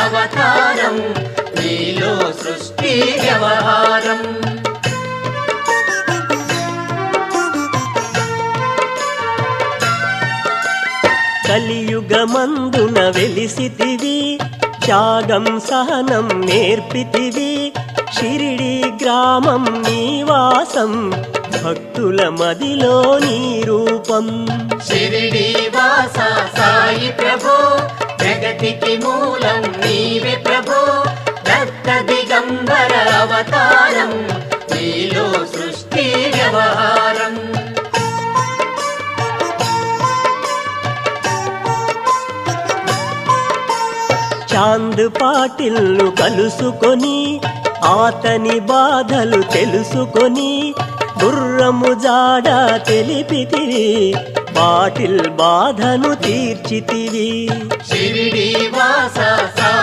అవతారం నీలో సృష్టి వ్యవహారం. కలియుగమందున వెలిసితివి, త్యాగం సహనం నేర్పితివి, షిరిడి గ్రామం నీవాసం, భక్తుల మదిలో నీ రూపం. షిరిడి వాస సాయి ప్రభో, జగతికి మూలం నీవే ప్రభో, దత్త దిగంబర అవతారం నీలో సృష్టి వ్యవహారం. చాంద్ పాటిల్ను కలుసుకొని ఆతని బాధలు తెలుసుకొని గుర్రము జాడ తెలిపితివి, పాటిల్ బాధను తీర్చితివి. షిరిడి వాస సాయి